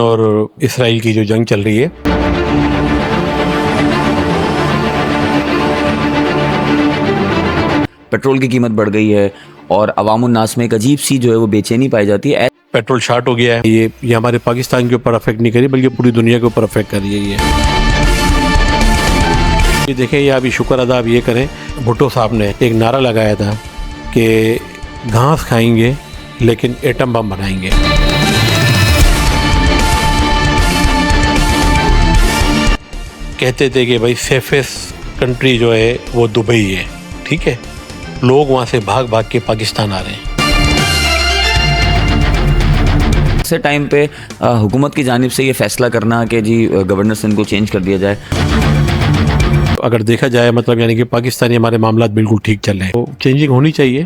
اور اسرائیل کی جو جنگ چل رہی ہے، پیٹرول کی قیمت بڑھ گئی ہے اور عوام الناس میں ایک عجیب سی جو ہے وہ بے چینی پائی جاتی ہے. پیٹرول شارٹ ہو گیا ہے. یہ ہمارے پاکستان کے اوپر افیکٹ نہیں کر رہی بلکہ پوری دنیا کے اوپر افیکٹ کر رہی ہے. یہ دیکھیں، یہ ابھی شکر ادا اب یہ کریں، بھٹو صاحب نے ایک نعرہ لگایا تھا کہ گھاس کھائیں گے لیکن ایٹم بم بنائیں گے. کہتے تھے کہ بھائی سیفسٹ کنٹری جو ہے وہ دبئی ہے، ٹھیک ہے، لوگ وہاں سے بھاگ بھاگ کے پاکستان آ رہے ہیں. سے ٹائم پہ حکومت کی جانب سے یہ فیصلہ کرنا کہ جی گورنر سندھ کو چینج کر دیا جائے. اگر دیکھا جائے مطلب یعنی کہ پاکستانی ہمارے معاملات بالکل ٹھیک چل رہے ہیں، تو چینجنگ ہونی چاہیے.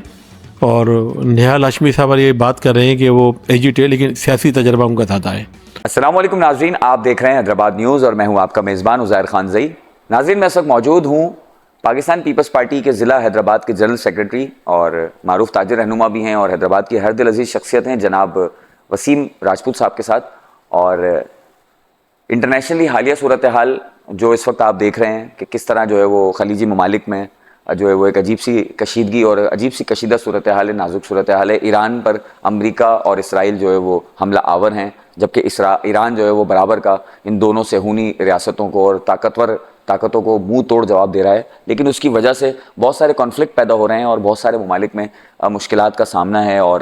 اور نہال ہاشمی صاحب یہ بات کر رہے ہیں کہ وہ ایجوٹ ہے لیکن سیاسی تجربہ ان کا زیادہ ہے. السلام علیکم ناظرین، آپ دیکھ رہے ہیں حیدرآباد نیوز اور میں ہوں آپ کا میزبان عزیر خان زئی. ناظرین، میں اس وقت موجود ہوں پاکستان پیپلز پارٹی کے ضلع حیدرآباد کے جنرل سیکرٹری اور معروف تاجر رہنما بھی ہیں اور حیدرآباد کی ہر دل عزیز شخصیت ہیں جناب وسیم راجپوت صاحب کے ساتھ. اور انٹرنیشنلی حالیہ صورتحال جو اس وقت آپ دیکھ رہے ہیں کہ کس طرح جو ہے وہ خلیجی ممالک میں جو ہے وہ ایک عجیب سی کشیدگی اور عجیب سی کشیدہ صورتحال ہے، نازک صورتحال ہے. ایران پر امریکہ اور اسرائیل جو ہے وہ حملہ آور ہیں، جبکہ ایران جو ہے وہ برابر کا ان دونوں صہیونی ریاستوں کو اور طاقتوں کو منہ توڑ جواب دے رہا ہے. لیکن اس کی وجہ سے بہت سارے کانفلکٹ پیدا ہو رہے ہیں اور بہت سارے ممالک میں مشکلات کا سامنا ہے. اور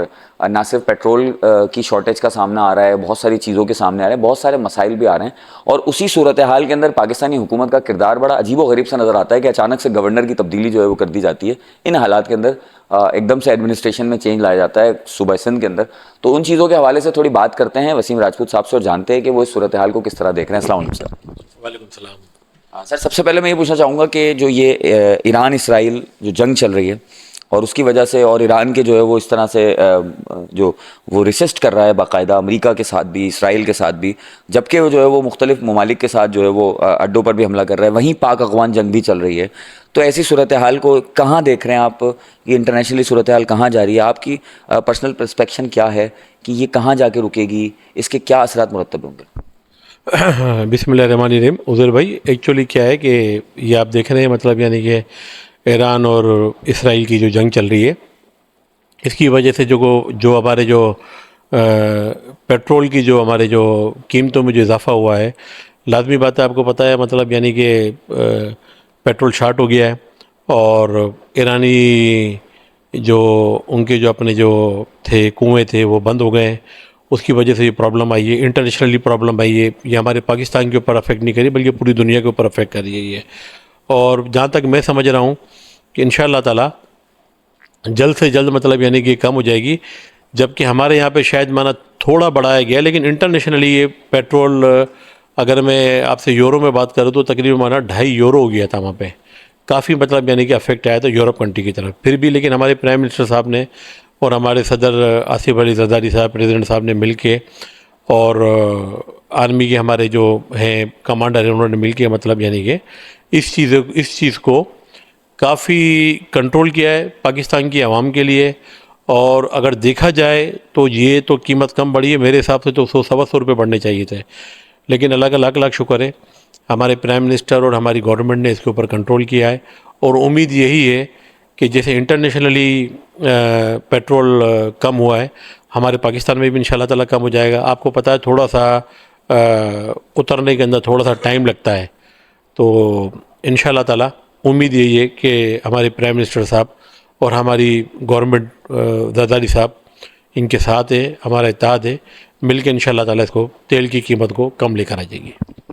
نہ صرف پیٹرول کی شارٹیج کا سامنا آ رہا ہے، بہت ساری چیزوں کے سامنے آ رہے ہیں، بہت سارے مسائل بھی آ رہے ہیں. اور اسی صورتحال کے اندر پاکستانی حکومت کا کردار بڑا عجیب و غریب سا نظر آتا ہے کہ اچانک سے گورنر کی تبدیلی جو ہے وہ کر دی جاتی ہے. ان حالات کے اندر ایک دم سے ایڈمنسٹریشن میں چینج لایا جاتا ہے صوبہ سندھ کے اندر. تو ان چیزوں کے حوالے سے تھوڑی بات کرتے ہیں وسیم راجپوت صاحب سے اور جانتے ہیں کہ وہ اس صورتحال کو کس طرح دیکھ رہے ہیں. السلام علیکم سر. وعلیکم السلام. سر، سب سے پہلے میں یہ پوچھنا چاہوں گا کہ جو یہ ایران اسرائیل جو جنگ چل رہی ہے اور اس کی وجہ سے اور ایران کے جو ہے وہ اس طرح سے جو وہ ریسسٹ کر رہا ہے باقاعدہ امریکہ کے ساتھ بھی اسرائیل کے ساتھ بھی، جبکہ وہ جو ہے وہ مختلف ممالک کے ساتھ جو ہے وہ اڈوں پر بھی حملہ کر رہا ہے، وہیں پاک افغان جنگ بھی چل رہی ہے. تو ایسی صورتحال کو کہاں دیکھ رہے ہیں آپ؟ یہ انٹرنیشنلی صورتحال کہاں جا رہی ہے؟ آپ کی پرسنل پرسپیکشن کیا ہے کہ یہ کہاں جا کے رکے گی؟ اس کے کیا اثرات مرتب ہوں گے؟ بسم اللہ الرحمن الرحیم. عزیر بھائی، ایکچولی کیا ہے کہ یہ آپ دیکھ رہے ہیں مطلب یعنی کہ ایران اور اسرائیل کی جو جنگ چل رہی ہے، اس کی وجہ سے جو ہمارے جو پیٹرول کی جو ہمارے جو قیمتوں میں جو اضافہ ہوا ہے، لازمی بات ہے، آپ کو پتہ ہے مطلب یعنی کہ پیٹرول شارٹ ہو گیا ہے اور ایرانی جو ان کے جو اپنے جو تھے کنویں تھے وہ بند ہو گئے ہیں. اس کی وجہ سے یہ پرابلم آئی ہے، انٹرنیشنلی پرابلم آئی ہے. یہ ہمارے پاکستان کے اوپر افیکٹ نہیں کر رہی بلکہ پوری دنیا کے اوپر افیکٹ کر رہی ہے یہ. اور جہاں تک میں سمجھ رہا ہوں کہ انشاءاللہ تعالی جلد سے جلد مطلب یعنی کہ کم ہو جائے گی. جبکہ ہمارے یہاں پہ شاید مانا تھوڑا بڑھایا گیا، لیکن انٹرنیشنلی یہ پیٹرول اگر میں آپ سے یورو میں بات کروں تو تقریباً مانا 2.5 یورو ہو گیا تھا وہاں پہ. کافی مطلب یعنی کہ افیکٹ آیا تھا یورپ کنٹری کی طرف. پھر بھی لیکن ہمارے پرائم منسٹر صاحب نے اور ہمارے صدر آصف علی زرداری صاحب پریزیڈنٹ صاحب نے مل کے اور آرمی کے ہمارے جو ہیں کمانڈر ہیں انہوں نے مل کے مطلب یعنی کہ اس چیز کو کافی کنٹرول کیا ہے پاکستان کی عوام کے لیے. اور اگر دیکھا جائے تو یہ تو قیمت کم بڑھی ہے، میرے حساب سے تو 100-125 روپے بڑھنے چاہیے تھے. لیکن اللہ کا لاکھ لاکھ شکر ہے ہمارے پرائم منسٹر اور ہماری گورنمنٹ نے اس کے اوپر کنٹرول کیا ہے. اور امید یہی ہے کہ جیسے انٹرنیشنلی پیٹرول کم ہوا ہے، ہمارے پاکستان میں بھی انشاءاللہ تعالیٰ کم ہو جائے گا. آپ کو پتہ ہے تھوڑا سا اترنے کے اندر تھوڑا سا ٹائم لگتا ہے. تو انشاءاللہ تعالیٰ امید یہی ہے کہ ہمارے پرائم منسٹر صاحب اور ہماری گورنمنٹ زرداری صاحب ان کے ساتھ ہے، ہمارا اتحاد ہے، مل کے انشاءاللہ تعالیٰ اس کو تیل کی قیمت کو کم لے کر آ جائے گی.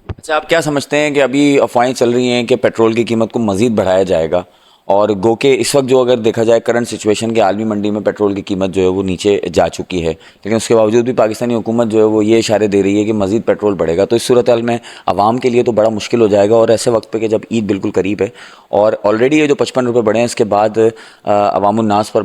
اچھا، آپ کیا سمجھتے ہیں کہ ابھی افواہیں چل رہی ہیں کہ پیٹرول کی قیمت کو مزید بڑھایا جائے گا، اور گو کہ اس وقت جو اگر دیکھا جائے کرنٹ سچویشن کے عالمی منڈی میں پیٹرول کی قیمت جو ہے وہ نیچے جا چکی ہے، لیکن اس کے باوجود بھی پاکستانی حکومت جو ہے وہ یہ اشارے دے رہی ہے کہ مزید پیٹرول بڑھے گا. تو اس صورتحال میں عوام کے لیے تو بڑا مشکل ہو جائے گا، اور ایسے وقت پہ کہ جب عید بالکل قریب ہے اور آلریڈی یہ جو 55 روپے بڑھے ہیں اس کے بعد عوام الناس پر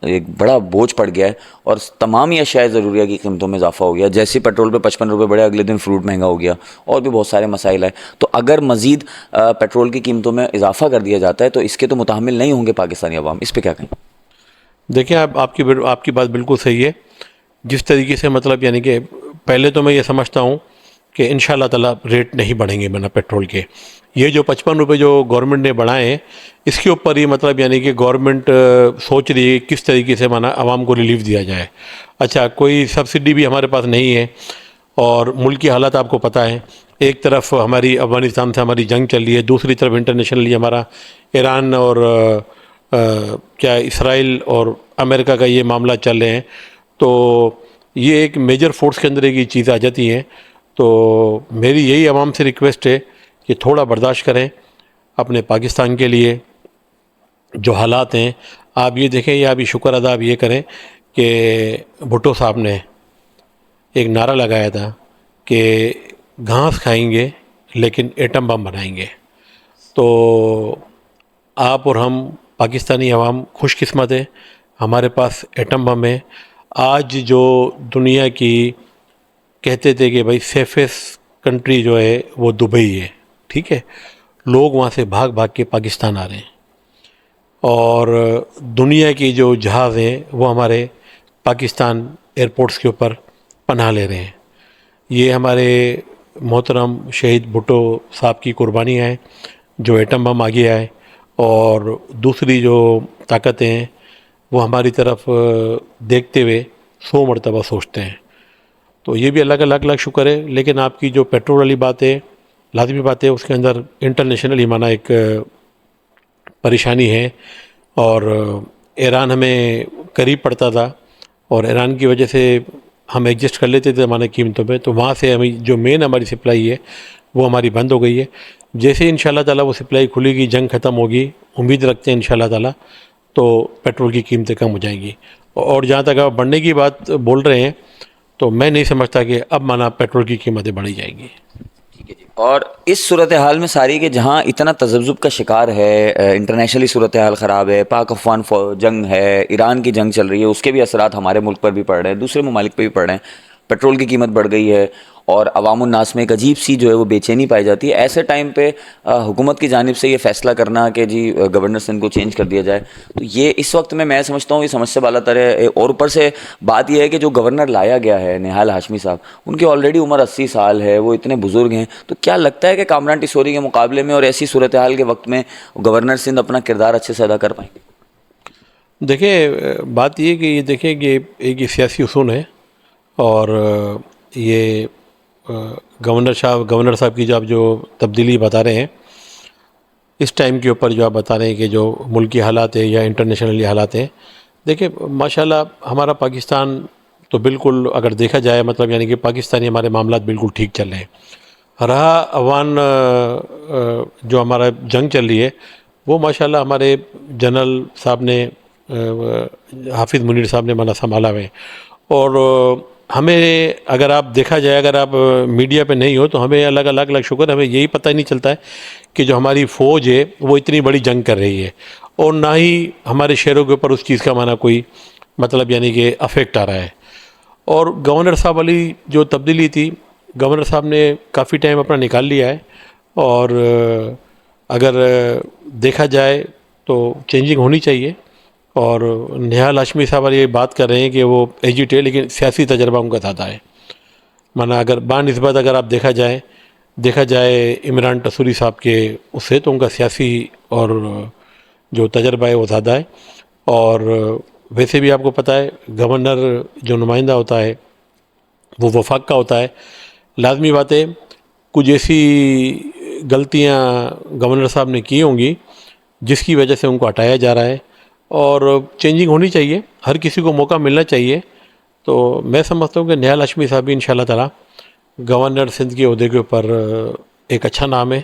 ایک بڑا بوجھ پڑ گیا ہے اور تمام ہی اشیاء ضروریہ کی قیمتوں میں اضافہ ہو گیا. جیسے پیٹرول پہ 55 روپے بڑھے، اگلے دن فروٹ مہنگا ہو گیا اور بھی بہت سارے مسائل ہیں. تو اگر مزید پیٹرول کی قیمتوں میں اضافہ کر دیا جاتا ہے تو اس کے تو متحمل نہیں ہوں گے پاکستانی عوام. اس پہ کیا کہیں؟ دیکھیں، آپ کی بات بالکل صحیح ہے. جس طریقے سے مطلب یعنی کہ پہلے تو میں یہ سمجھتا ہوں کہ انشاءاللہ تعالیٰ ریٹ نہیں بڑھیں گے بنا پیٹرول کے. یہ جو 55 روپے جو گورنمنٹ نے بڑھائے ہیں اس کے اوپر ہی مطلب یعنی کہ گورنمنٹ سوچ رہی ہے کس طریقے سے مانا عوام کو ریلیف دیا جائے. اچھا کوئی سبسڈی بھی ہمارے پاس نہیں ہے اور ملک کی حالت آپ کو پتہ ہے. ایک طرف ہماری افغانستان سے ہماری جنگ چل رہی ہے, دوسری طرف انٹرنیشنلی ہمارا ایران اور کیا اسرائیل اور امریکہ کا یہ معاملہ چل رہے ہیں. تو یہ ایک میجر فورس کے اندر یہ چیز آ جاتی ہیں. تو میری یہی عوام سے ریکویسٹ ہے کہ تھوڑا برداشت کریں اپنے پاکستان کے لیے. جو حالات ہیں آپ یہ دیکھیں یا ابھی شکر ادا آپ یہ کریں کہ بھٹو صاحب نے ایک نعرہ لگایا تھا کہ گھاس کھائیں گے لیکن ایٹم بم بنائیں گے. تو آپ اور ہم پاکستانی عوام خوش قسمت ہے, ہمارے پاس ایٹم بم ہے. آج جو دنیا کی کہتے تھے کہ بھائی سیفسٹ کنٹری جو ہے وہ دبئی ہے, ٹھیک ہے, لوگ وہاں سے بھاگ بھاگ کے پاکستان آ رہے ہیں اور دنیا کی جو جہاز ہیں وہ ہمارے پاکستان ایئرپورٹس کے اوپر پناہ لے رہے ہیں. یہ ہمارے محترم شہید بھٹو صاحب کی قربانیاں ہیں جو ایٹم بم آ گیا ہے, اور دوسری جو طاقتیں ہیں وہ ہماری طرف دیکھتے ہوئے 100 مرتبہ سوچتے ہیں. تو یہ بھی اللہ کا لاکھ لاکھ شکر ہے. لیکن آپ کی جو پیٹرول والی بات ہے لازمی بات ہے, اس کے اندر انٹرنیشنلی مانا ایک پریشانی ہے, اور ایران ہمیں قریب پڑتا تھا اور ایران کی وجہ سے ہم ایڈجسٹ کر لیتے تھے زمانے قیمتوں پہ. تو وہاں سے ہمیں جو مین ہماری سپلائی ہے وہ ہماری بند ہو گئی ہے. جیسے انشاءاللہ تعالیٰ وہ سپلائی کھلے گی, جنگ ختم ہوگی, امید رکھتے ہیں انشاءاللہ تعالیٰ تو پیٹرول کی قیمتیں کم ہو جائیں گی. اور جہاں تک آپ بڑھنے کی بات بول رہے ہیں تو میں نہیں سمجھتا کہ اب مانا پیٹرول کی قیمتیں بڑھی جائیں گی. اور اس صورتحال میں ساری کہ جہاں اتنا تذبذب کا شکار ہے, انٹرنیشنلی صورتحال خراب ہے, پاک افغان جنگ ہے, ایران کی جنگ چل رہی ہے, اس کے بھی اثرات ہمارے ملک پر بھی پڑ رہے ہیں, دوسرے ممالک پہ بھی پڑ رہے ہیں, پیٹرول کی قیمت بڑھ گئی ہے اور عوام الناس میں ایک عجیب سی جو ہے وہ بے چینی پائی جاتی ہے. ایسے ٹائم پہ حکومت کی جانب سے یہ فیصلہ کرنا کہ جی گورنر سندھ کو چینج کر دیا جائے, تو یہ اس وقت میں سمجھتا ہوں یہ سمجھ سے بالا تر ہے. اور اوپر سے بات یہ ہے کہ جو گورنر لایا گیا ہے نہال ہاشمی صاحب, ان کی آلریڈی عمر 80 سال ہے, وہ اتنے بزرگ ہیں. تو کیا لگتا ہے کہ کامران ٹیسوری کے مقابلے میں اور ایسی صورتحال کے وقت میں گورنر سندھ اپنا کردار اچھے سے ادا کر پائیں گے؟ دیکھیں بات یہ کہ یہ دیکھیں کہ ایک یہ سیاسی اصول ہے, اور یہ گورنر صاحب کی جو آپ جو تبدیلی بتا رہے ہیں اس ٹائم کے اوپر جو آپ بتا رہے ہیں کہ جو ملکی حالات ہیں یا انٹرنیشنلی حالات ہیں, دیکھیں ماشاءاللہ ہمارا پاکستان تو بالکل اگر دیکھا جائے مطلب یعنی کہ پاکستانی ہمارے معاملات بالکل ٹھیک چل رہے ہیں. رہا افغان جو ہمارا جنگ چل رہی ہے وہ ماشاءاللہ ہمارے جنرل صاحب نے حافظ منیر صاحب نے مانا سنبھالا ہوئے. اور ہمیں اگر آپ دیکھا جائے, اگر آپ میڈیا پہ نہیں ہو تو ہمیں اللہ کا لاکھ لاکھ شکر, ہمیں یہی پتہ ہی نہیں چلتا ہے کہ جو ہماری فوج ہے وہ اتنی بڑی جنگ کر رہی ہے, اور نہ ہی ہمارے شہروں کے اوپر اس چیز کا مانا کوئی مطلب یعنی کہ افیکٹ آ رہا ہے. اور گورنر صاحب والی جو تبدیلی تھی, گورنر صاحب نے کافی ٹائم اپنا نکال لیا ہے, اور اگر دیکھا جائے تو چینجنگ ہونی چاہیے. اور نہال ہاشمی صاحب والی یہ بات کر رہے ہیں کہ وہ ایجٹ ہے لیکن سیاسی تجربہ ان کا زیادہ ہے. مانا اگر بانسبت اگر آپ دیکھا جائے عمران ٹسوری صاحب کے اس سے, تو ان کا سیاسی اور جو تجربہ ہے وہ زیادہ ہے. اور ویسے بھی آپ کو پتہ ہے گورنر جو نمائندہ ہوتا ہے وہ وفاق کا ہوتا ہے. لازمی بات ہے کچھ ایسی غلطیاں گورنر صاحب نے کی ہوں گی جس کی وجہ سے ان کو ہٹایا جا رہا ہے, اور چینجنگ ہونی چاہیے, ہر کسی کو موقع ملنا چاہیے. تو میں سمجھتا ہوں کہ نہال ہاشمی صاحب بھی انشاءاللہ تعالیٰ گورنر سندھ کے عہدے کے اوپر ایک اچھا نام ہے,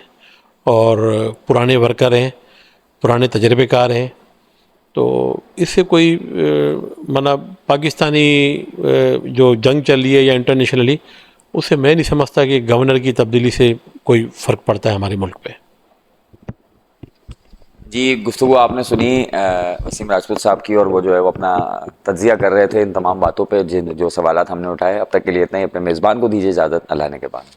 اور پرانے ورکر ہیں, پرانے تجربے کار ہیں. تو اس سے کوئی مانا پاکستانی جو جنگ چل رہی ہے یا انٹرنیشنلی, اس سے میں نہیں سمجھتا کہ گورنر کی تبدیلی سے کوئی فرق پڑتا ہے ہمارے ملک پہ. جی گفتگو آپ نے سنی وسیم راجپوت صاحب کی, اور وہ جو ہے وہ اپنا تجزیہ کر رہے تھے ان تمام باتوں پہ جو سوالات ہم نے اٹھائے. اب تک کے لیے اتنا ہی. اپنے میزبان کو دیجیے اجازت, اللہ نے کے بعد.